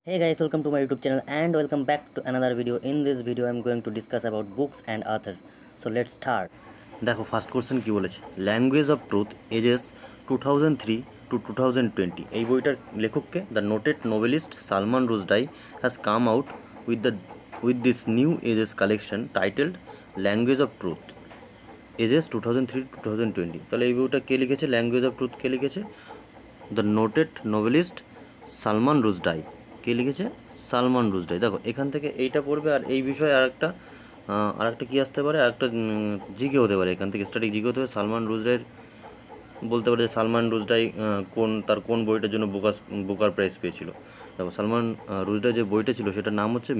Hey guys, welcome to my YouTube channel and welcome back to another video. In this video I'm going to discuss about books and author. So let's start. দেখো first question কি বলেছে, language of truth essays 2003 to 2020। এই বইটার লেখককে the noted Nobelist Salman Rushdie has come out with this new essays collection titled language of truth essays 2003 to 2020। তাহলে এই বইটা কে লিখেছে, ল্যাঙ্গুয়েজ অফ ট্রুথ কে লিখেছে? The noted Nobelist Salman Rushdie. কে লিখেছে? সালমান রুশডাই। দেখো এখান থেকে এইটা পড়বে, আর এই বিষয়ে আরেকটা কী আসতে পারে, আরেকটা জিকে হতে পারে, এখান থেকে স্ট্যাটিক জিকে হতে পারে। সালমান রুশডাইয়ের বলতে পারে যে সালমান রুশডাই কোন বইটার জন্য বুকার প্রাইজ পেয়েছিল। দেখো সালমান রুশডাই যে বইটা ছিল সেটার নাম হচ্ছে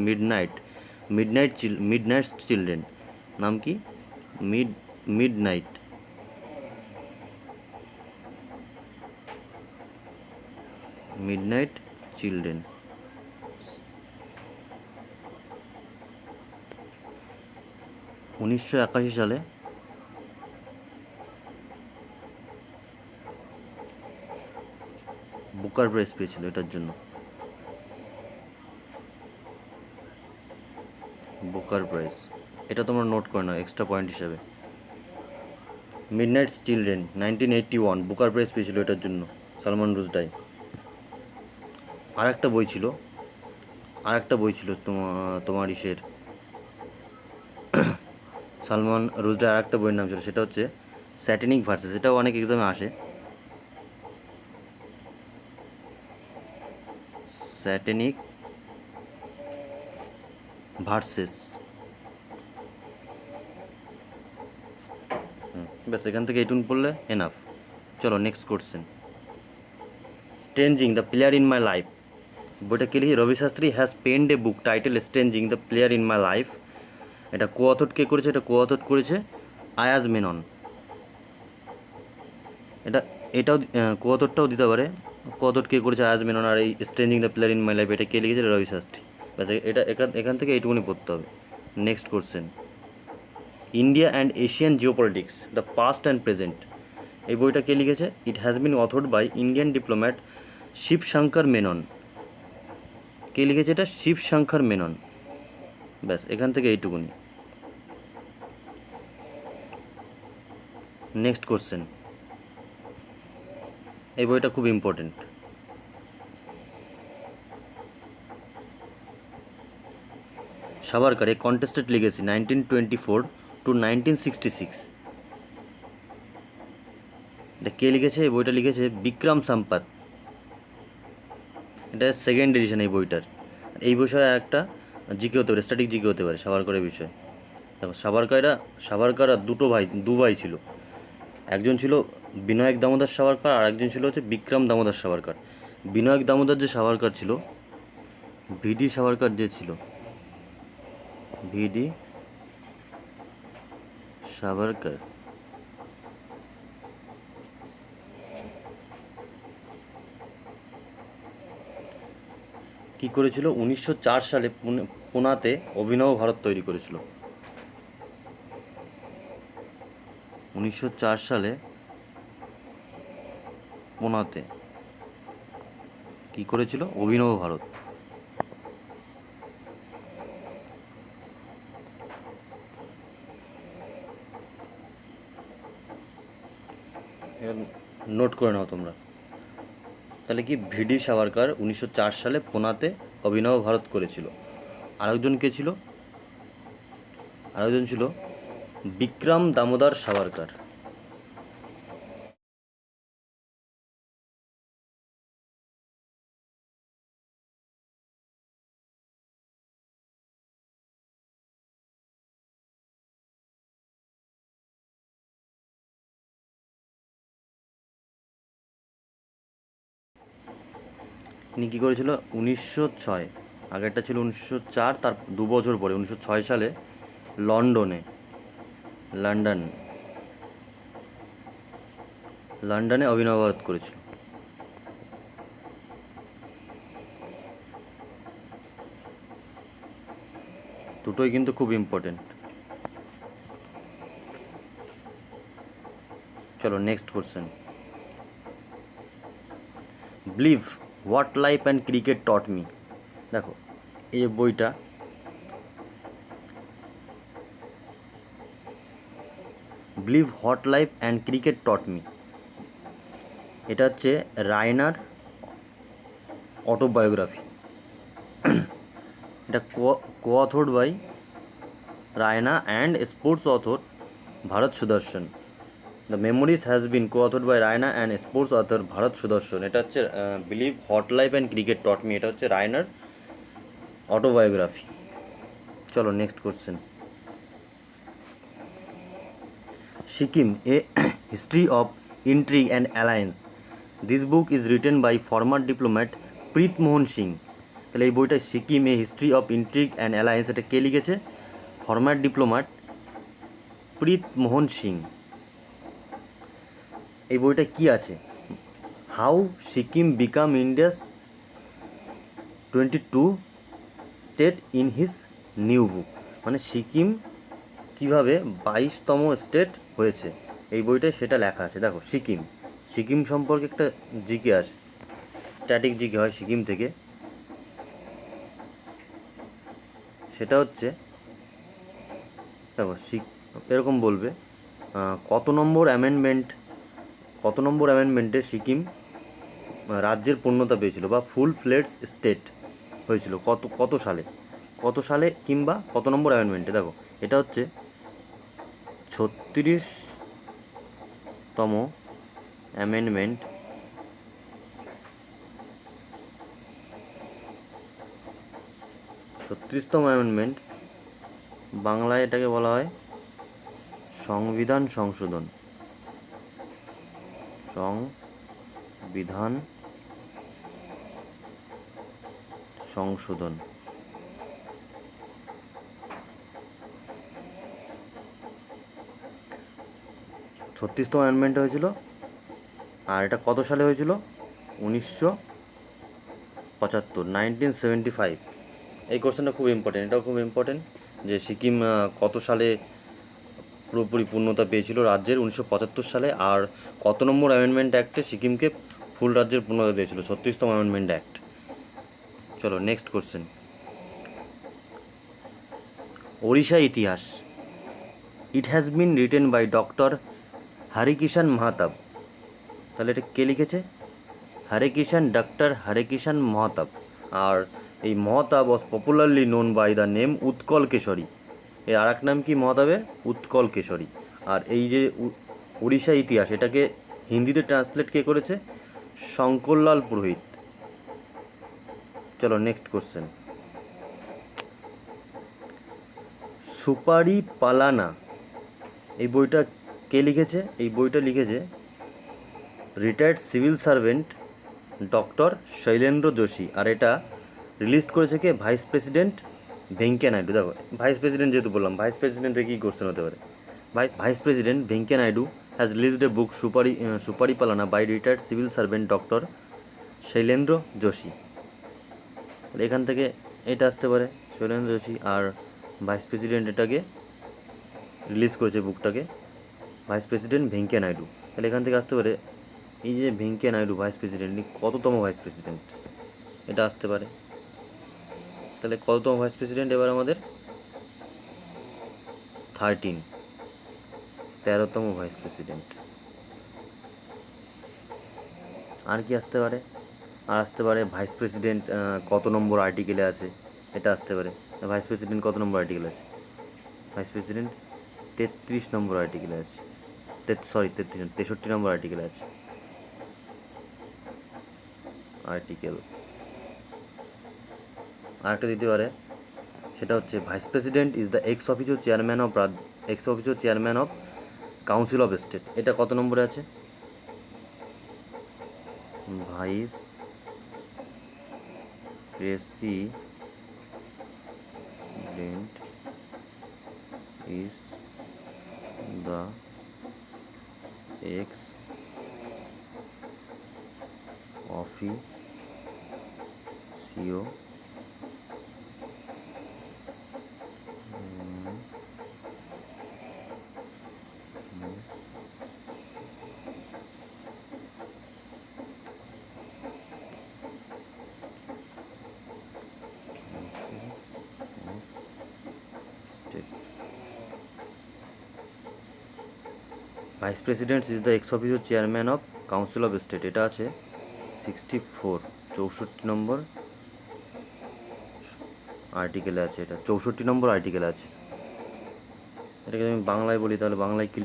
মিডনাইট চিলড্রেন। নাম কি? Midnight children. 1981 সালে বুকার প্রাইজ পেয়েছিল এটার জন্য। বুকার প্রাইজ এটা তোমরা নোট করে নাও এক্সট্রা পয়েন্ট হিসাবে। মিডনাইট চিলড্রেন 1981 বুকার প্রাইজ পেয়েছিল এটার জন্য সালমান রুশডাই। আর একটা বই ছিল তোমার ইসের সালমান রুশডাই আর একটা বইয়ের নাম ছিল, সেটা হচ্ছে স্যাটেনিক ভার্সেস। এটাও অনেক এক্সামে আসে, স্যাটেনিক ভার্সেস। ব্যাস এখান থেকে এইটুন পড়লে এনাফ। চলো next question. Stargazing the player in my life বইটা কে লিখেছে? Ravi Shastri has penned a book title stargazing the player in my life. এটা কো-অথর কে করেছে? এটা কো-অথর করেছে আয়াজ মেনন। এটাও কো-অথরটাও দিতে পারে। কো-অথর কে করেছে? আয়াজ মেনন। আর এই stargazing the player in my life এটা কে লিখেছে? রবি শাস্ত্রী। ব্যাস এটা এখান থেকে এইটুকুনি পড়তে হবে। Next question. India and Asian geopolitics the past and present এই বইটা কে লিখেছে? It has been authored by Indian diplomat Shivshankar Menon. কে লিখেছে এটা? শিবশঙ্কর মেনন। ব্যাস এখান থেকে এইটুকুনি। Next question. এই বইটা খুব important. Savarkar a contested legacy 1924 to 1966। এটা কে লিখেছে? এই বইটা লিখেছে বিক্রম সাম্পাত। এটা সেকেন্ড এডিশন এই বইটার। এই বিষয়ে একটা জিকে হতে পারে, স্ট্যাটিক জিকে হতে পারে সাভারকারের বিষয়ে। দেখো সাভারকার দু ভাই ছিল। একজন ছিল বিনায়ক দামোদর সাভারকার, আর একজন ছিল হচ্ছে বিক্রম দামোদর সাভারকার। বিনায়ক দামোদর যে সাভারকার ছিল, ভিডি সাভারকার যে ছিল, ভিডি সাভারকার কী করেছিল? 1904 সালে পুনাতে অভিনব ভারত তৈরি করেছিল। 1904 সালে পুনাতে কী করেছিল? অভিনব ভারত। নোট করে নাও তোমরা। তাহলে কি ভিডি সাভারকার 1904 সালে পুনাতে অভিনব ভারত করেছিল। আরেকজন কে ছিল? আরেকজন ছিল বিক্রম দামোদর সাভারকার। ইনি কী করেছিল? 1906। আগেরটা ছিল 1904, তার 2 বছর পরে 1906 সালে লন্ডনে অভিনব ভারত করেছিল। দুটোই কিন্তু খুব ইম্পর্টেন্ট। চলো next question. Believe what life and cricket taught me দেখো এই যে বইটা, believe what life and cricket taught me, এটা হচ্ছে রায়নার অটোবায়োগ্রাফি। এটা co-authored by Raina and sports author Bharat Sudarshan. The memories has been co-authored by Raina and sports author Bharat Sudarshan. এটা হচ্ছে believe what life and cricket taught me, এটা হচ্ছে রায়নার অটোবায়োগ্রাফি। চলো next question. Sikkim a history of intrigue and alliance, this book is written by former diplomat Preet Mohan Singh. তাহলে এই বইটা Sikkim a history of intrigue and alliance, এটা কে লিখেছে? Former diplomat Preet Mohan Singh. এই বইটা কি আছে? How Sikkim became India's 22 state in his new book, মানে সিকিম কীভাবে 22তম স্টেট হয়েছে এই বইটায় সেটা লেখা আছে। দেখো সিকিম, সিকিম সম্পর্কে একটা জিকে আসে, স্ট্যাটিক জিকে হয় সিকিম থেকে। সেটা হচ্ছে দেখো এরকম বলবে কত নম্বর অ্যামেন্ডমেন্টে সিকিম রাজ্যের পূর্ণতা পেয়েছিল বা ফুল ফ্লেডস স্টেট হয়েছিল, কত সালে কিংবা কত নম্বর অ্যামেন্ডমেন্টে। দেখো এটা হচ্ছে 36তম অ্যামেন্ডমেন্ট, বাংলায় এটাকে বলা হয় সংবিধান সংশোধন। সংবিধান সংশোধন 36তম অ্যামেন্ডমেন্ট হয়েছিল। আর এটা কত সালে হয়েছিল? 1975। এই কোশ্চেনটা খুব ইম্পর্টেন্ট, এটাও খুব ইম্পর্টেন্ট যে সিকিম কত সালে পুরোপুরি পূর্ণতা পেয়েছিল রাজ্যের? 1975 সালে। আর কত নম্বর অ্যামেন্ডমেন্ট অ্যাক্টে সিকিমকে ফুল রাজ্যের পূর্ণতা দিয়েছিল? 36তম অ্যামেন্ডমেন্ট অ্যাক্ট। চলো next question. Odisha Itihas, it has been written by doctor Harikishan Mahtab. তাহলে এটা কে লিখেছে? ডক্টর হরিকিষাণ মাহাতাব। আর এই Mahtab was popularly known by the name Utkal Keshari. এর আর এক নাম কি মহাতাবের? উৎকল কেশরী। আর এই যে উড়িষ্যা ইতিহাস, এটাকে হিন্দিতে ট্রান্সলেট কে করেছে? শঙ্করলাল পুরোহিত। চলো নেক্সট কোশ্চেন। সুপারি পালানা, এই বইটা কে লিখেছে? এই বইটা লিখেছে retired civil servant doctor Shailendra Joshi. আর এটা রিলিজ করেছে কে? Vice president Venkaiah Naidu. দেখো ভাইস প্রেসিডেন্ট যেহেতু বললাম, ভাইস প্রেসিডেন্টে কী কোশ্চেন হতে পারে? Vice president Venkaiah Naidu has released a book Supari Palana by retired civil servant doctor Shailendra Joshi. তাহলে এখান থেকে এটা আসতে পারে শৈলেন্দ্র যোশী। আর ভাইস প্রেসিডেন্ট এটাকে রিলিজ করেছে বুকটাকে ভাইস প্রেসিডেন্ট ভেঙ্কিয়া নাইডু। তাহলে এখান থেকে আসতে পারে এই যে ভেঙ্কিয়া নাইডু ভাইস প্রেসিডেন্ট, কততম ভাইস প্রেসিডেন্ট? এটা আসতে পারে। তাহলে কততম ভাইস প্রেসিডেন্ট এবার আমাদের? 13তম ভাইস প্রেসিডেন্ট। আর কি আসতে পারে? আর আসতে পারে ভাইস প্রেসিডেন্ট কত নম্বর আর্টিকেলে আছে, এটা আসতে পারে। ভাইস প্রেসিডেন্ট কত নম্বর আর্টিকেল আছে? ভাইস প্রেসিডেন্ট 33 নম্বর আর্টিকেলে আছে। 63 নম্বর আর্টিকেলে আছে। আর্টিকেল আরেকটা দিতে পারে, সেটা হচ্ছে vice president is the x officio chairman of council of state. এটা কত নম্বরে আছে? Vice president is the x officio vice president is the x officio chairman of council of state, এটা আছে 64, 64 নম্বর আর্টিকেলে আছে, এটা 64 নম্বর আর্টিকেলে আছে। এটাকে আমি বাংলায় বলি, তাহলে বাংলায় কি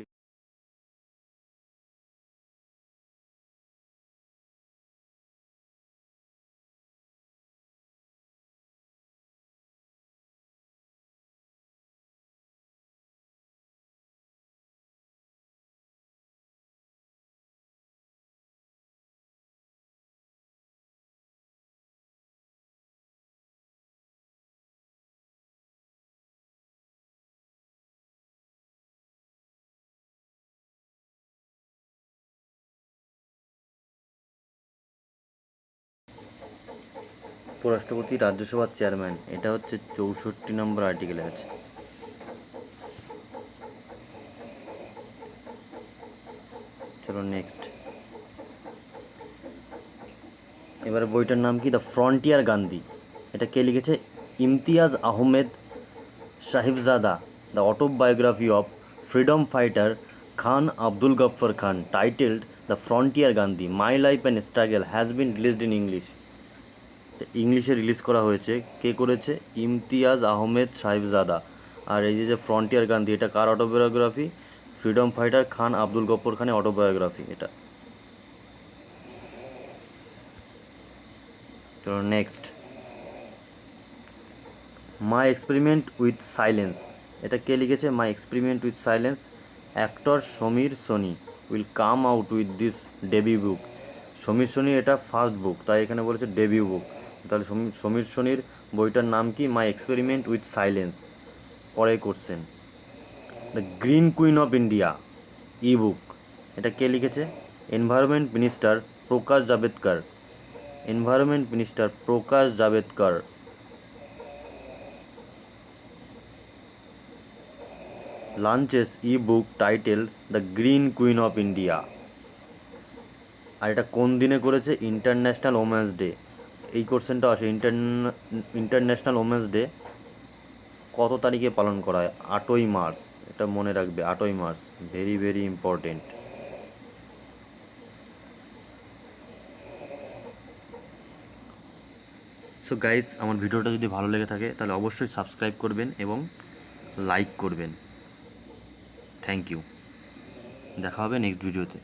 উপরাষ্ট্রপতি রাজ্যসভার চেয়ারম্যান, এটা হচ্ছে 64 নম্বর আর্টিকেলে আছে। চলো নেক্সট। এবারে বইটার নাম কি? The frontier Gandhi. এটা কে লিখেছে? Imtiaz Ahmed Sahibzada. The autobiography of freedom fighter Khan Abdul Ghaffar Khan, titled the frontier Gandhi, my life and struggle, has been released in English. ইংলিশে রিলিজ করা হয়েছে। কে করেছে? ইমতিয়াজ আহমেদ সাহিবজাদা। আর এই যে ফ্রন্টিয়ার গান্ধী, এটা কার autobiography? Freedom fighter Khan Abdul Ghaffar খানের অটোবায়োগ্রাফি এটা। চলো next. My experiment with silence, এটা কে লিখেছে? My experiment with silence, actor Samir Soni will come out with this debut book. Samir Soni এটা ফার্স্ট বুক, তাই এখানে বলেছে ডেবিউ বুক। তাহলে সমীর সোনির বইটার নাম কি? My experiment with silence. পরে question, the green queen of India e book, এটা কে লিখেছে? Environment minister Prakash Javadekar. Environment minister Prakash Javadekar. launches e-book titled The Green Queen of India। আর এটা কোন দিনে করেছে? International women's day. এই কোশ্চেনটা আসে, ইন্টারন্যাশনাল ওমেন্স ডে কত তারিখে পালন করা হয়? 8ই মার্চ। এটা মনে রাখবে, 8ই March, very very important. So guys, আমার ভিডিওটা যদি ভালো লেগে থাকে তাহলে অবশ্যই সাবস্ক্রাইব করবেন এবং লাইক করবেন। Thank you. দেখা হবে নেক্সট ভিডিওতে।